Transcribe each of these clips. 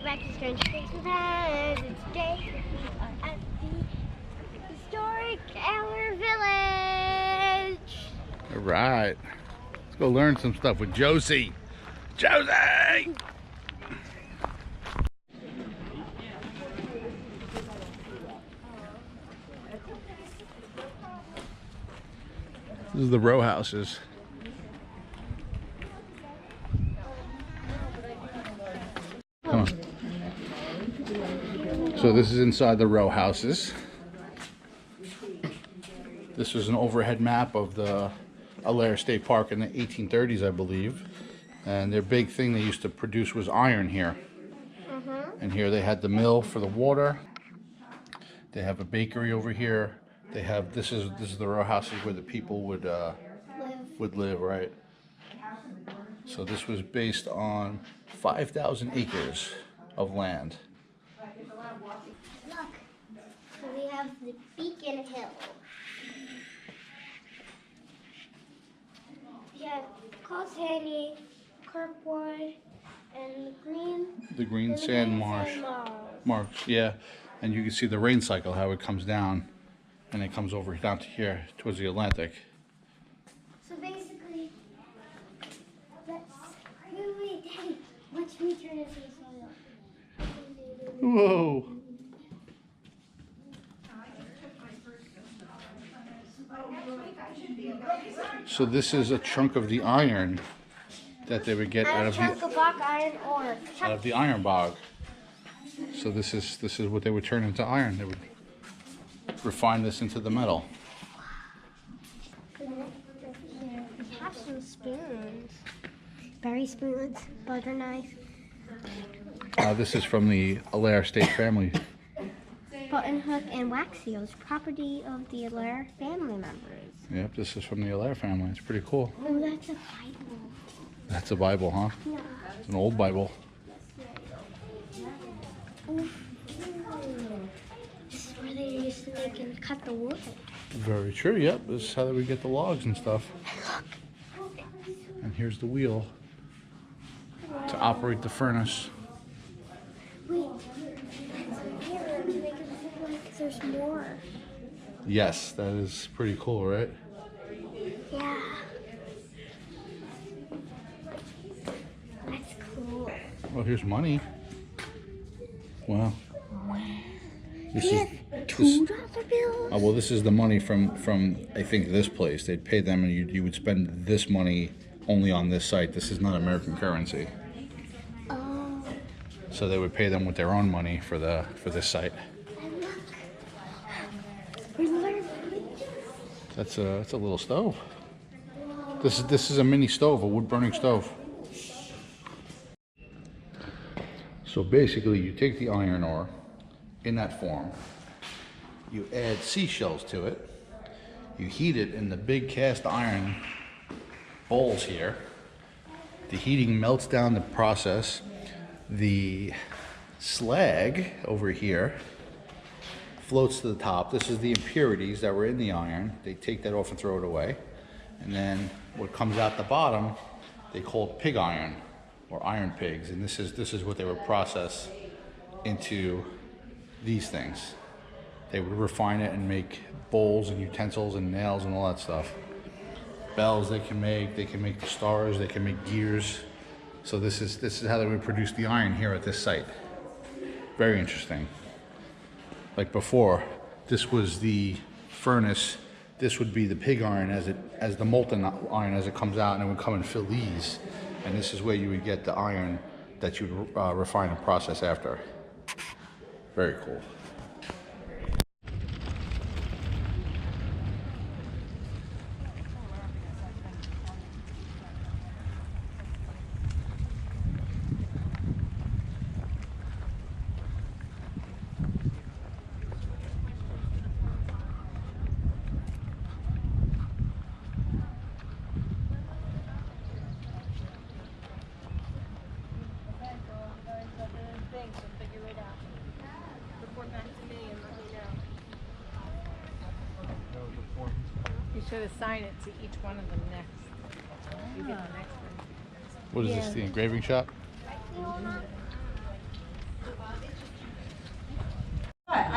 back to Scrunchie. Today we are at the historic Allaire Village. All right, let's go learn some stuff with Josie. Josie! This is the row houses. Come on. So this is inside the row houses. This was an overhead map of the Allaire State Park in the 1830s, I believe. And their big thing they used to produce was iron here. And here they had the mill for the water. They have a bakery over here. They have this is the row houses where the people would live, right? So this was based on 5,000 acres of land. Look, so we have the Beacon Hill. We have Cosany, Kirkwood, and the green sand marsh. Yeah, and you can see the rain cycle, how it comes down, and it comes over down to here towards the Atlantic. So basically, wait, Daddy, watch me turn into the soil. Whoa! So this is a chunk of the iron that they would get out of the iron bog. So this is what they would turn into iron. They would refine this into the metal. We have some spoons. Berry spoons, butter knife. This is from the Allaire State family. Button hook and wax seals, property of the Allaire family members. Yep, this is from the Allaire family. It's pretty cool. Oh, that's a Bible. That's a Bible, huh? Yeah. It's an old Bible. This is where they used to make and cut the wood. Very true, yep. This is how they would get the logs and stuff. And here's the wheel to operate the furnace. Wait, that's here to make it look like there's more. Yes, that is pretty cool, right? Yeah. That's cool. Well, here's money. Wow. This We is have $2 bills. well, this is the money from I think this place. They'd pay them, and you would spend this money only on this site. This is not American currency. Oh. So they would pay them with their own money for this site. And look. We learned. That's a little stove. This is a mini stove, a wood burning stove. So basically, you take the iron ore in that form, you add seashells to it, you heat it in the big cast iron bowls here. The heating melts down the process. The slag over here floats to the top. This is the impurities that were in the iron. They take that off and throw it away. And then what comes out the bottom, they call pig iron or iron pigs. And this is what they would process into these things. They would refine it and make bowls and utensils and nails and all that stuff. Bells they can make the stars, they can make gears. So this is how they would produce the iron here at this site. Very interesting. Like before, this was the furnace. This would be the pig iron as the molten iron as it comes out, and it would come and fill these. And this is where you would get the iron that you would refine and process after. Very cool. You should assign it to each one of them next. You get the next one. What is this, the engraving shop?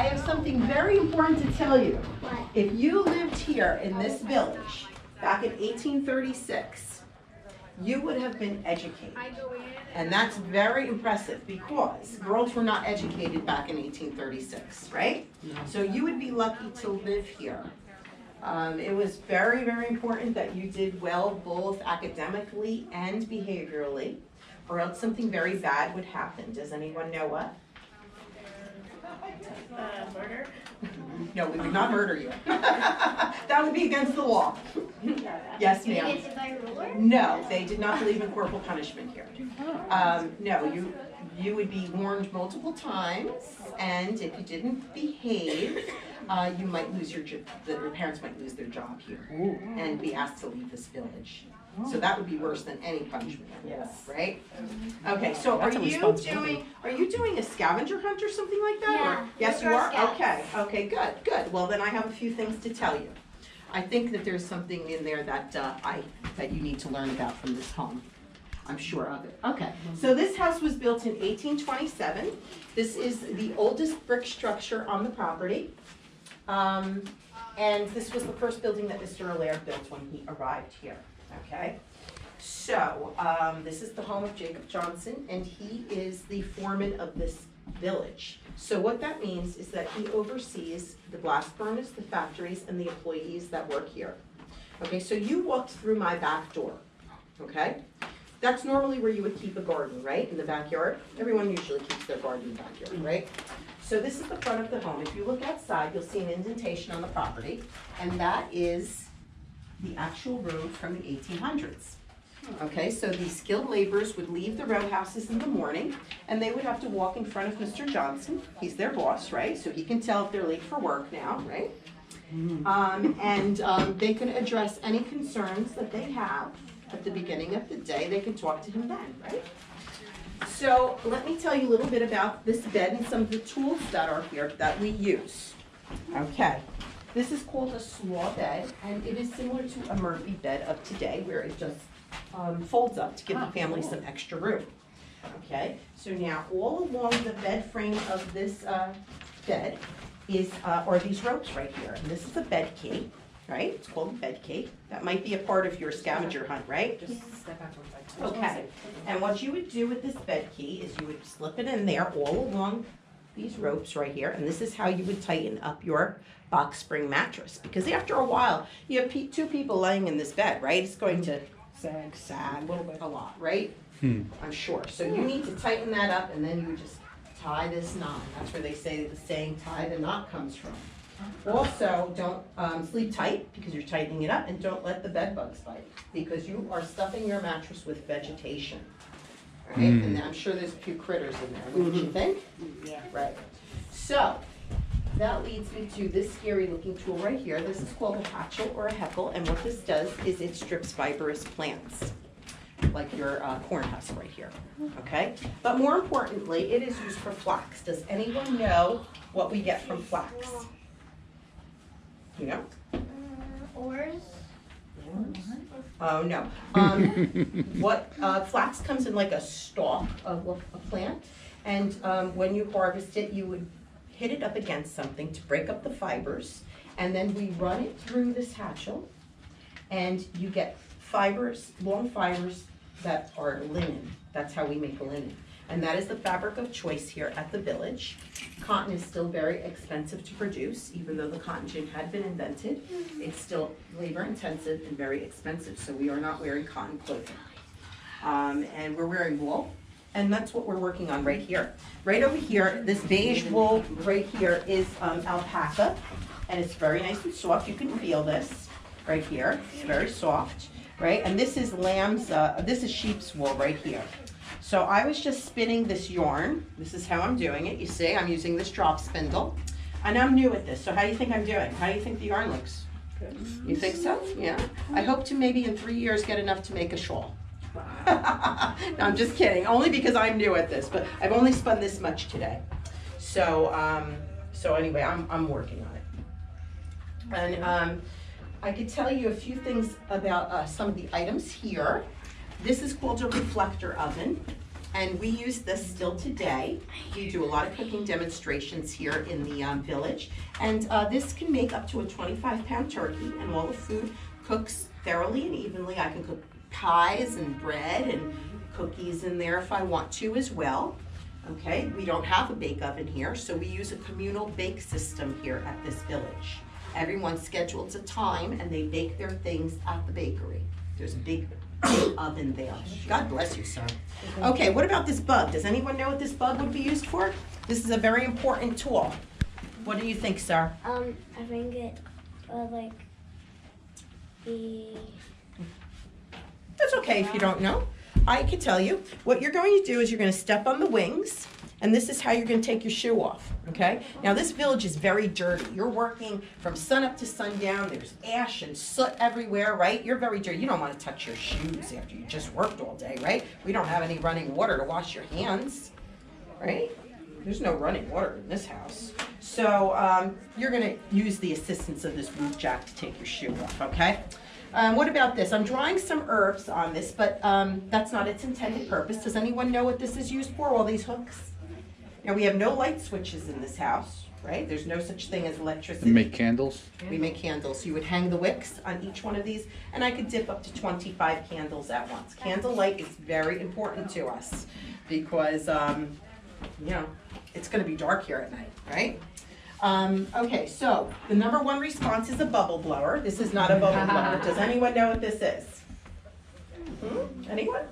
I have something very important to tell you. What? If you lived here in this village back in 1836, you would have been educated. And that's very impressive because girls were not educated back in 1836, right? So you would be lucky to live here. It was very, very important that you did well both academically and behaviorally, or else something very bad would happen. Does anyone know what? Murder? No, we would not murder you. That would be against the law. Yes, You ma'am. get to buy a ruler? No, they did not believe in corporal punishment here. No, you would be warned multiple times, and if you didn't behave, you might lose your parents might lose their job here and be asked to leave this village. So that would be worse than any punishment, Yes. right? Okay, so are you doing a scavenger hunt or something like that? Yeah, Or- Yes, we're you Girl are? Scouts. Okay, good. Well, then I have a few things to tell you. I think that there's something in there that that you need to learn about from this home. I'm sure of it. Okay, so this house was built in 1827. This is the oldest brick structure on the property. And this was the first building that Mr. Allaire built when he arrived here, okay? So, this is the home of Jacob Johnson, and he is the foreman of this village. So what that means is that he oversees the blast furnace, the factories, and the employees that work here. Okay, so you walked through my back door, okay? That's normally where you would keep a garden, right, in the backyard? Everyone usually keeps their garden in the backyard, right? So this is the front of the home. If you look outside, you'll see an indentation on the property, and that is the actual road from the 1800s. Okay, so these skilled laborers would leave the row houses in the morning, and they would have to walk in front of Mr. Johnson. He's their boss, right? So he can tell if they're late for work now, right? They can address any concerns that they have at the beginning of the day. They can talk to him then, right? So let me tell you a little bit about this bed and some of the tools that are here that we use. Okay, this is called a slaw bed, and it is similar to a Murphy bed of today, where it just folds up to give the family some extra room. Okay, so now all along the bed frame of this bed are these ropes right here. And this is a bed key, right? It's called a bed key. That might be a part of your scavenger hunt, right? Just step back one second. Okay, and what you would do with this bed key is you would slip it in there all along these ropes right here, and this is how you would tighten up your box spring mattress. Because after a while, you have two people laying in this bed, right? It's going to sag a little bit, a lot, right? I'm sure. So you need to tighten that up, and then you would just tie this knot. That's where they say the saying "tie the knot" comes from. Also, don't sleep tight because you're tightening it up, and don't let the bed bugs bite because you are stuffing your mattress with vegetation. Right? And I'm sure there's a few critters in there. Wouldn't you think? Yeah. Right. So that leads me to this scary looking tool right here. This is called a hatchel or a heckle, and what this does is it strips fibrous plants, like your corn husk right here, okay? But more importantly, it is used for flax. Does anyone know what we get from flax? You know? Oars? Oh, no. Flax comes in like a stalk of a plant, and when you harvest it, you would hit it up against something to break up the fibers, and then we run it through this hatchel, and you get fibers, long fibers that are linen. That's how we make linen. And that is the fabric of choice here at the village. Cotton is still very expensive to produce, even though the cotton gin had been invented. It's still labor intensive and very expensive, so we are not wearing cotton clothing. And we're wearing wool, and that's what we're working on right here. Right over here, this beige wool right here is alpaca, and it's very nice and soft. You can feel this right here. It's very soft, right? And this is this is sheep's wool right here. So I was just spinning this yarn. This is how I'm doing it. You see, I'm using this drop spindle. And I'm new at this, so how do you think I'm doing? How do you think the yarn looks? Good. You think so? Yeah. I hope to maybe in 3 years get enough to make a shawl. No, I'm just kidding, only because I'm new at this, but I've only spun this much today. So, so anyway, I'm working on it. And I could tell you a few things about some of the items here. This is called a reflector oven. and we use this still today. We do a lot of cooking demonstrations here in the village, and this can make up to a 25-pound turkey, and all the food cooks thoroughly and evenly. I can cook pies and bread and cookies in there if I want to as well. Okay, we don't have a bake oven here, so we use a communal bake system here at this village. Everyone schedules a time and they bake their things at the bakery. There's a big oven there. God bless you, sir. Okay, what about this bug? Does anyone know what this bug would be used for? This is a very important tool. What do you think, sir? I think it like be. That's okay if you don't know. I can tell you. What you're going to do is you're going to step on the wings, and this is how you're going to take your shoe off, okay? Now, this village is very dirty. You're working from sunup to sundown. There's ash and soot everywhere, right? You're very dirty. You don't want to touch your shoes after you just worked all day, right? We don't have any running water to wash your hands, right? There's no running water in this house. So you're going to use the assistance of this boot jack to take your shoe off, okay? What about this? I'm drawing some herbs on this, but that's not its intended purpose. Does anyone know what this is used for, all these hooks? Now, we have no light switches in this house, right? There's no such thing as electricity. You make candles? We make candles. You would hang the wicks on each one of these, and I could dip up to 25 candles at once. Candle light is very important to us because, you know, it's going to be dark here at night, right? Okay, so the number one response is a bubble blower. This is not a bubble blower. Does anyone know what this is? Anyone?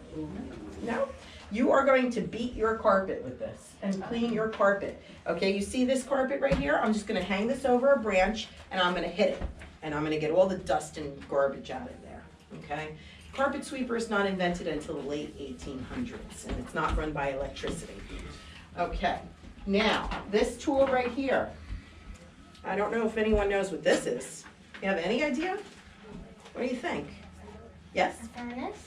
No? You are going to beat your carpet with this and clean your carpet. Okay, you see this carpet right here? I'm just going to hang this over a branch and I'm going to hit it. And I'm going to get all the dust and garbage out of there. Okay? Carpet sweeper is not invented until the late 1800s, and it's not run by electricity. Okay, now this tool right here. I don't know if anyone knows what this is. You have any idea? What do you think? Yes? Furnace?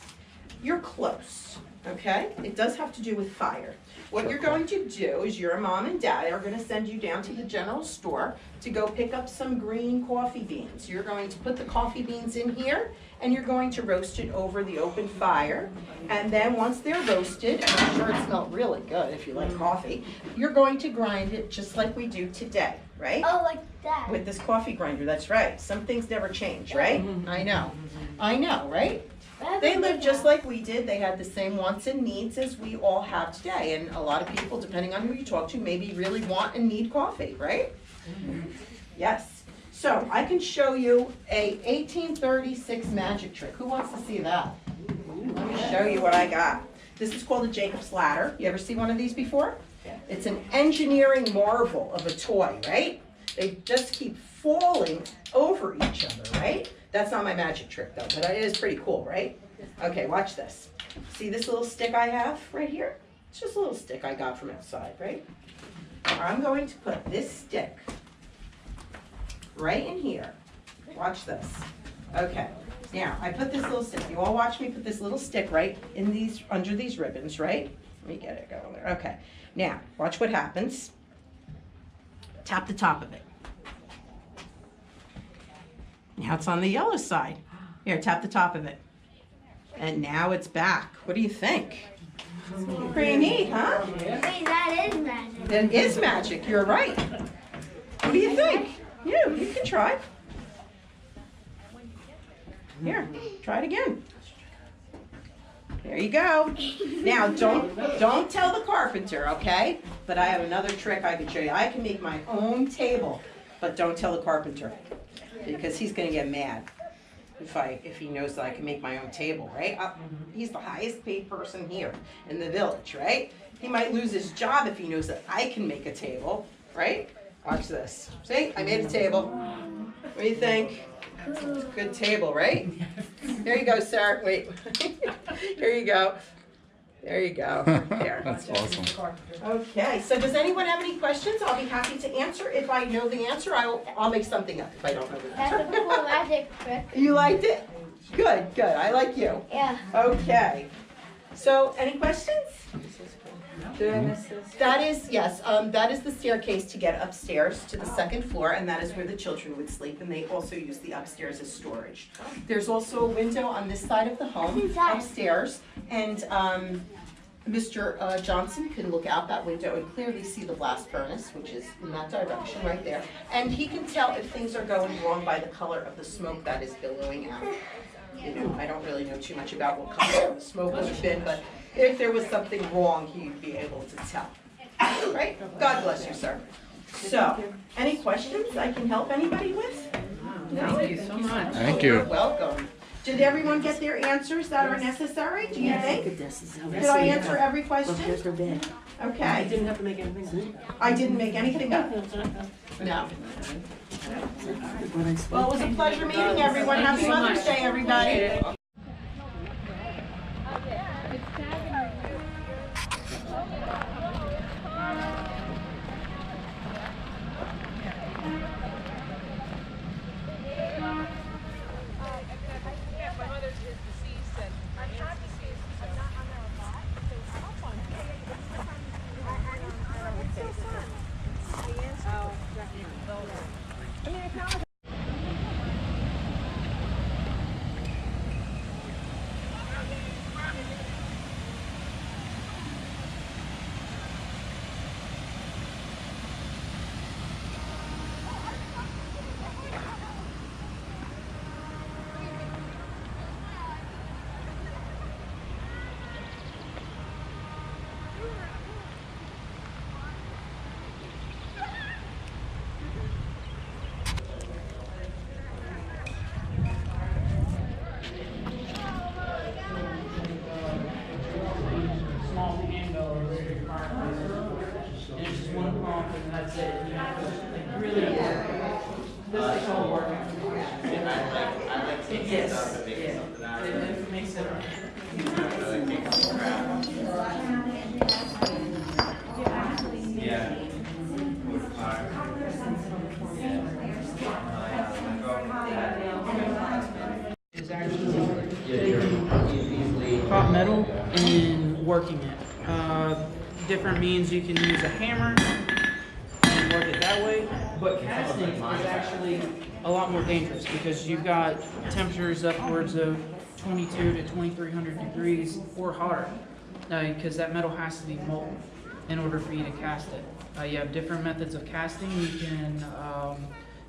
You're close, okay? It does have to do with fire. What you're going to do is your mom and dad are going to send you down to the general store to go pick up some green coffee beans. You're going to put the coffee beans in here, and you're going to roast it over the open fire. And then once they're roasted, and I'm sure it smells really good if you like coffee, you're going to grind it just like we do today, right? Oh, like that. With this coffee grinder, that's right. Some things never change, right? I know, right? They lived just like we did. They had the same wants and needs as we all have today. And a lot of people, depending on who you talk to, maybe really want and need coffee, right? Yes. So I can show you a 1836 magic trick. Who wants to see that? Let me show you what I got. This is called a Jacob's ladder. You ever see one of these before? It's an engineering marvel of a toy, right? They just keep falling over each other, right? That's not my magic trick though, but it is pretty cool, right? Okay, watch this. See this little stick I have right here? It's just a little stick I got from outside, right? I'm going to put this stick right in here. Watch this. Okay, now I put this little stick. You all watch me put this little stick right in these, under these ribbons, right? Let me get it going there. Okay, now watch what happens. Tap the top of it. Now it's on the yellow side. Here, tap the top of it. And now it's back. What do you think? Pretty neat, huh? Wait, that is magic. That is magic. You're right. What do you think? You can try. Here, try it again. There you go. Now, don't tell the carpenter, okay? But I have another trick I can show you. I can make my own table, but don't tell the carpenter, because he's going to get mad if he knows that I can make my own table, right? He's the highest paid person here in the village, right? He might lose his job if he knows that I can make a table, right? Watch this. See, I made a table. What do you think? It's a good table, right? There you go, sir. Wait. Here you go. There you go. There. That's awesome. Okay, so does anyone have any questions? I'll be happy to answer. If I know the answer, I'll make something up if I don't know the That's answer. a cool magic trick. You liked it? Good, good. I like you. Yeah. Okay. So, any questions? That is, yes, that is the staircase to get upstairs to the second floor, and that is where the children would sleep, and they also use the upstairs as storage. There's also a window on this side of the home, upstairs, and Mr. Johnson can look out that window and clearly see the blast furnace, which is in that direction right there. And he can tell if things are going wrong by the color of the smoke that is billowing out. You know, I don't really know too much about what color the smoke would have been, but if there was something wrong, he'd be able to tell. Right? God bless you, sir. So, any questions I can help anybody with? No? Thank you so much. Thank you. You're welcome. Did everyone get their answers that are necessary, do you think? Did I answer every question? Okay. Didn't have to make anything. I didn't make anything up. No. Well, it was a pleasure meeting everyone. Happy Mother's Day, everybody. Small handle is very fireplace. And it's just one pump and that's it. You have to like really, this is all working. Yes, yeah. It makes it. Is actually taking hot metal and working it. Different means you can use a hammer and work it that way, but casting is actually a lot more dangerous because you've got temperatures upwards of 22 to 2300 degrees or hotter because that metal has to be molten in order for you to cast it. You have different methods of casting. You can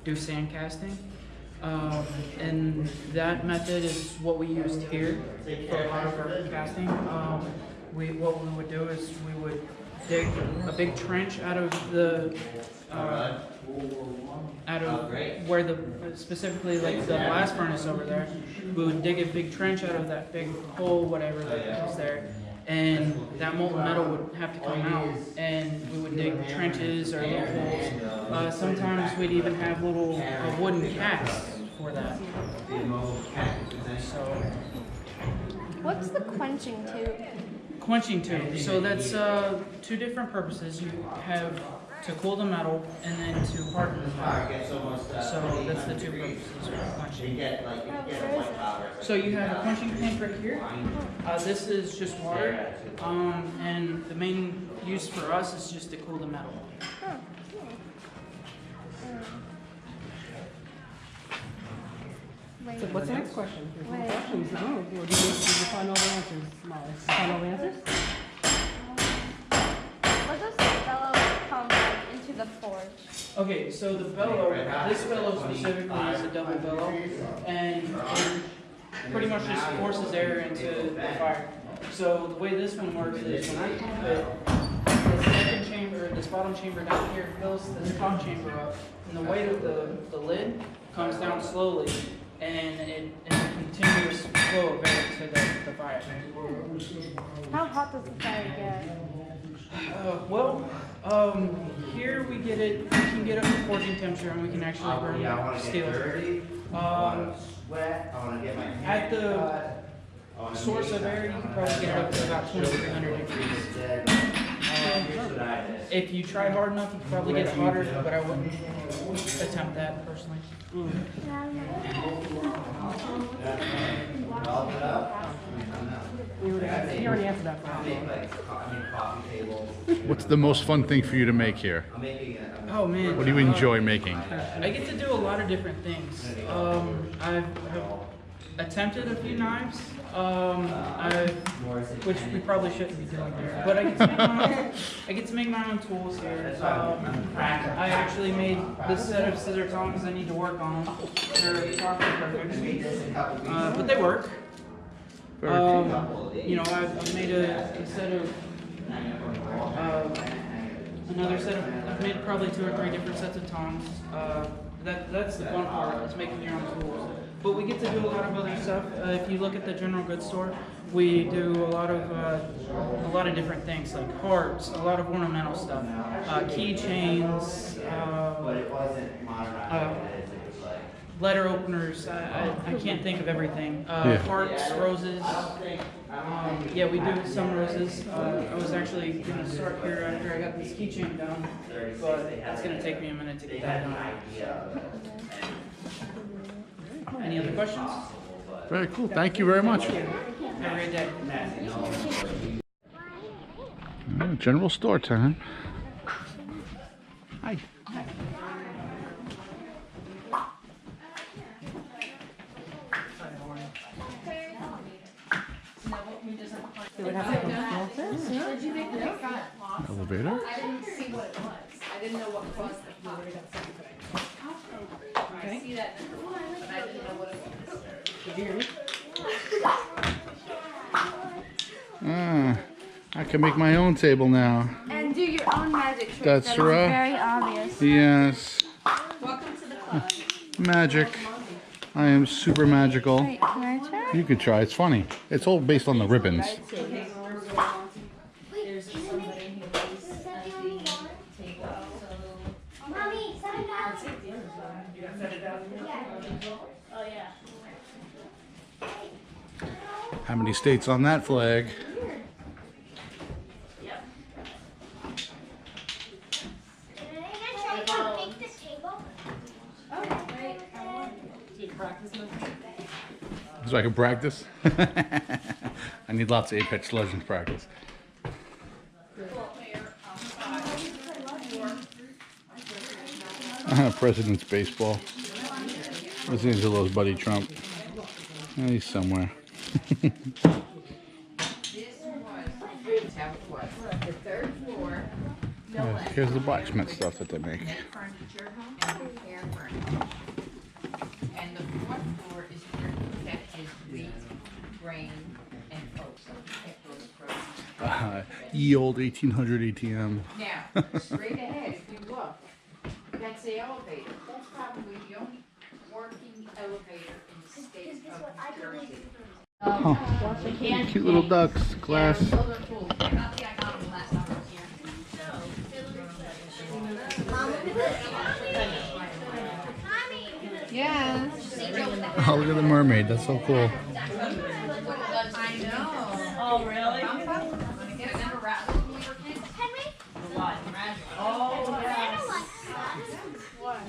do sand casting. And that method is what we used here for a lot of our casting. What we would do is we would dig a big trench out of the where the specifically like the blast furnace over there. We would dig a big trench out of that big hole, whatever that was there, and that molten metal would have to come out, and we would dig trenches or little holes. Sometimes we'd even have little wooden casts for that. So, What's the quenching tube? quenching tube. So that's two different purposes. You have to cool the metal and then to harden the metal. So that's the two purposes for quenching. So you have a quenching tank right here. This is just water, and the main use for us is just to cool the metal. Huh. Wait. So what's the next question? Wait. Questions? Oh, well, did you find all the answers, Molly? Find all the answers? What does the bellow come like into the forge? Okay, so the bellow, this bellow specifically is a double bellow, and it pretty much just forces air into the fire. So the way this one works is when I pump it, the second chamber, this bottom chamber down here fills this top chamber up, and the weight of the lid comes down slowly, and it's a continuous flow of air to the fire. How hot does the fire get? Here we get it, we can get up to forging temperature and we can actually burn steel. At the source of air, you can probably get it up to about 2300 degrees. If you try hard enough, you can probably get it hotter, but I wouldn't attempt that personally. You already answered that for me. What's the most fun thing for you to make here? Oh man. What do you enjoy making? I get to do a lot of different things. I've attempted a few knives, which we probably shouldn't be doing here. But I get to make my own tools here. I actually made this set of scissor tongs. I need to work on them. They're far from perfect, but they work. You know, I've made a set of another set of. I've made probably 2 or 3 different sets of tongs. That's the fun part, is making your own tools. But we get to do a lot of other stuff. If you look at the general goods store, we do a lot of different things, like hearts, a lot of ornamental stuff, keychains, letter openers. I can't think of everything. Hearts, roses. Yeah, we do some roses. I was actually going to start here after I got this keychain done, but it's going to take me a minute to get that done. Any other questions? Very cool. Thank you very much. Have a great day. General store time. Hi. Elevator. I didn't see what it was. I didn't know what caused it. I see that number 1, but I didn't know what it was. Did you hear me? I can make my own table now. And do your own magic trick. That's that right. Is very obvious. Yes. Welcome to the club. Magic. I am super magical. Wait, can I try? You could try. It's funny. It's all based on the ribbons. Mommy, set it down. Oh, yeah. How many states on that flag? Yep. So I can practice? I need lots of Apex Legends practice. President's baseball. Los Angeles buddy Trump. He's somewhere. Here's the blacksmith stuff that they make. And the fourth floor is where that is wheat, grain, and oats. Ye old 1800 ATM. Now, straight ahead, if you look, that's the elevator. That's probably the only working elevator in the state of New Jersey. Cute little ducks. Glass. Yes. Oh, look at the mermaid. That's so cool. I know. Oh, really? Oh, yeah.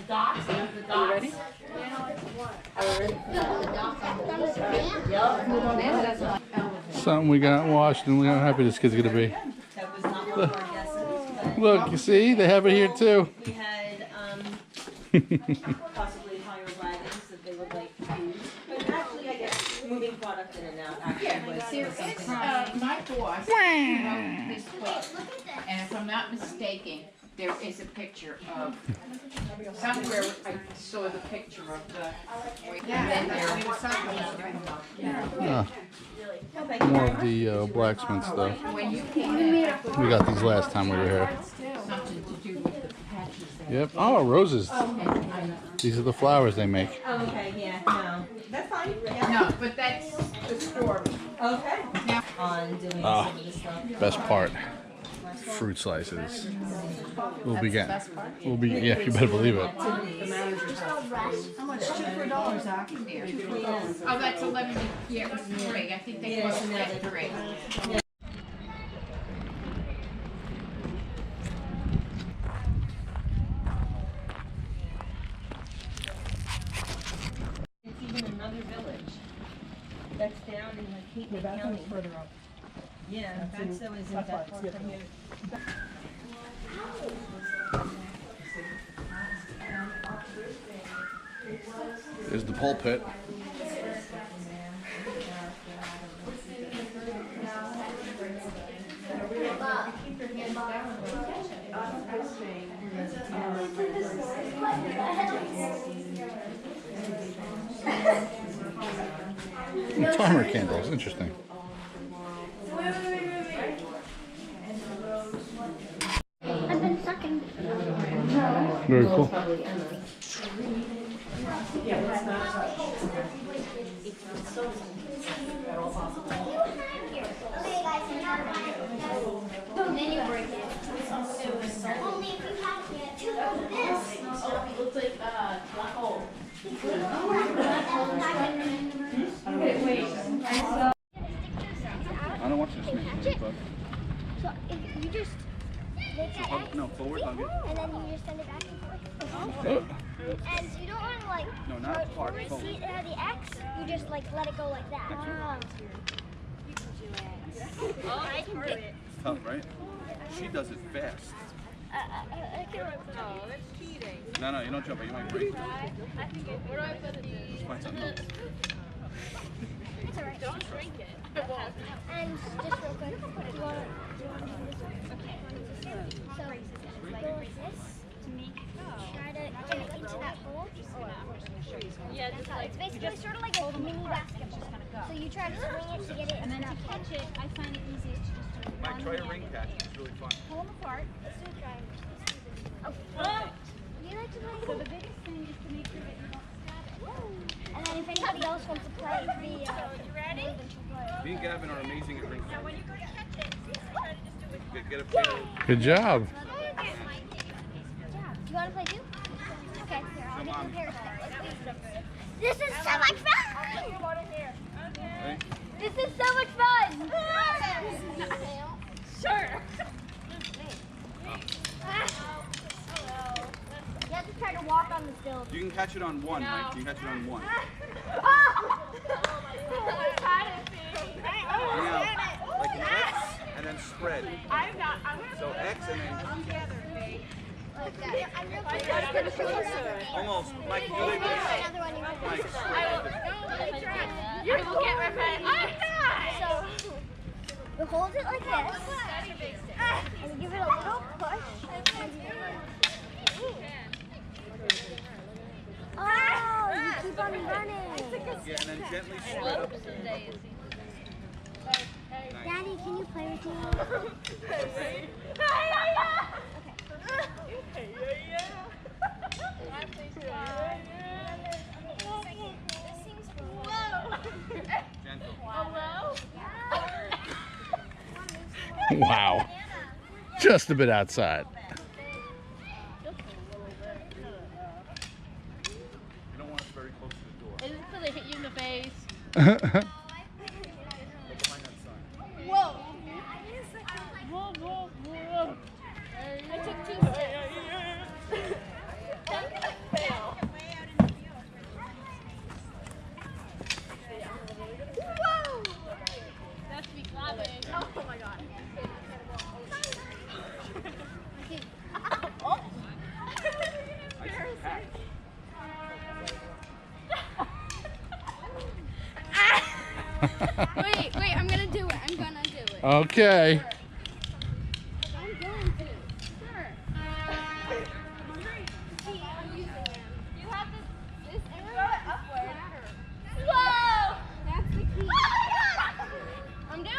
Dots? The dots? Something we got in Washington. Look how happy this kid's gonna be. Look, you see, they have it here too. We had possibly higher wagons that they would like to use. But actually, I guess moving product in and out actually was something. My boss wrote this book, and if I'm not mistaken, there is a picture of, somewhere I saw the picture of the, and then there was something else. More of the blacksmith stuff. When you came in, I put We got these last time we were here. something to do with the patches that. Yep. Oh, roses. These are the flowers they make. Oh, okay, yeah, no, that's fine, yeah. No, but that's the story. Okay. On doing Ah. some of this stuff. Best part. Fruit slices. We'll be getting. We'll be. Yeah, you better believe it. Oh, that's 11, yeah, it was 3. I think they closed at 3. It's even another village that's down in like Heaton County. Further up. Yeah, Fatso isn't that far from here. There's the pulpit. farmer candles. Interesting. I've been sucking. Very cool. Then you break it. Only if you have two of this. It looks like black hole. I don't want you to smash it, but So if you just make that X, no, forward hug it. and then you just send it back and forth. And you don't want to like No, not hard, see forward. the X, you just like let it go like that. I can do it. Tough, right? She does it fast. I can Oh, that's cheating. No, you don't jump it. You might break. Where do I put these? Find something else. It's alright. Don't drink it. And just real quick, do you want to do this one? Okay. So, go like this to make, try to get it into that hole. Yeah, That's just how, like, it's basically sort of like a mini basketball. So you try to swing it to get it And then into to that catch it, I find it easiest to just do Mike, one try a hand. ring catch. It's really fun. Pull them apart. Let's do a triangle. Oh, you like to play? So the biggest thing is to make sure that you don't stab it. And then if anybody else wants to play, be ready? Me and Gavin are amazing at ring catch. when you go to catch it, try to just do it. Get a pair. Good job. You want to play too? Okay, here, I'll get the pair of sticks. This is so much fun! This is so much fun! Sure. You have to try to walk on the sills. You can catch it on one, Mike. You can catch it on one. Now, like an X and then spread. I'm not. So X and then Like that. I'm real close. almost. Mike, you like this? Another one you can Mike, spread. You're looking at my face. So, you hold it like this, and you give it a little push. Oh, you keep on running. Yeah, and then gently spread up. Daddy, can you play with me? Wow. Just a bit outside. You don't want us very close to the door. Is it because they hit you in the face? Go behind that sign. Whoa! I took 2 steps. I'm gonna fail. Whoa! That's me clapping. Oh my god. Oh. I just catch. Wait, I'm gonna do it. I'm gonna do it. Okay. I'm going to. Sure. You have this arrow upward. Whoa! That's the key. I'm doing it!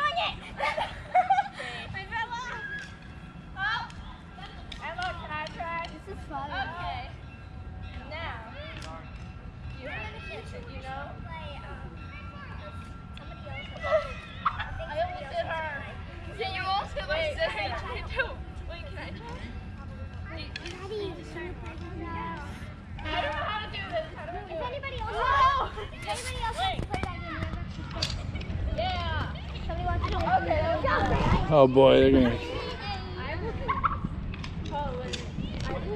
I fell off. Oh! Emma, can I try? This is fun. Okay. Now, you have to catch it, you know? I almost hit her. Yeah, you almost hit my sister. Wait, can I try? Daddy, can you play with me? I don't know how to do this. How do I do If it? anybody else, Whoa! if anybody else wants to play that game, Yeah. somebody wants to play. Okay, Oh boy, they're gonna.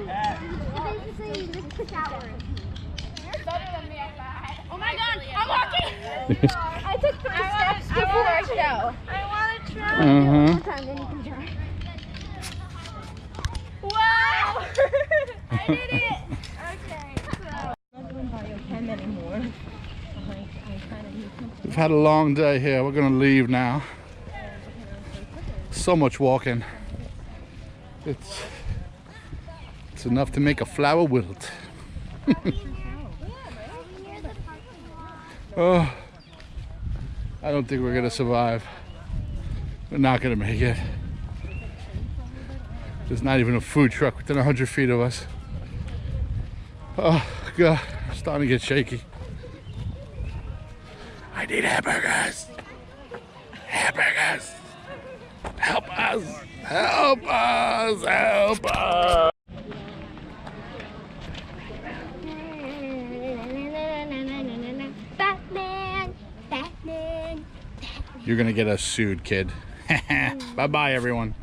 basically, just push outward. You're better than me at that. Oh my god, I'm walking! I took 3 steps before I show. I want to try. Uh-huh. One time, then you can try. Wow! I did it! Okay, We've had a long day here. We're gonna leave now. So much walking. It's enough to make a flower wilt. Oh, I don't think we're gonna survive. We're not gonna make it. There's not even a food truck within 100 feet of us. Oh God, I'm starting to get shaky. I need hamburgers. Hamburgers. Help us. Help us. Help us. Batman, Batman. You're gonna get us sued, kid. Bye-bye, everyone.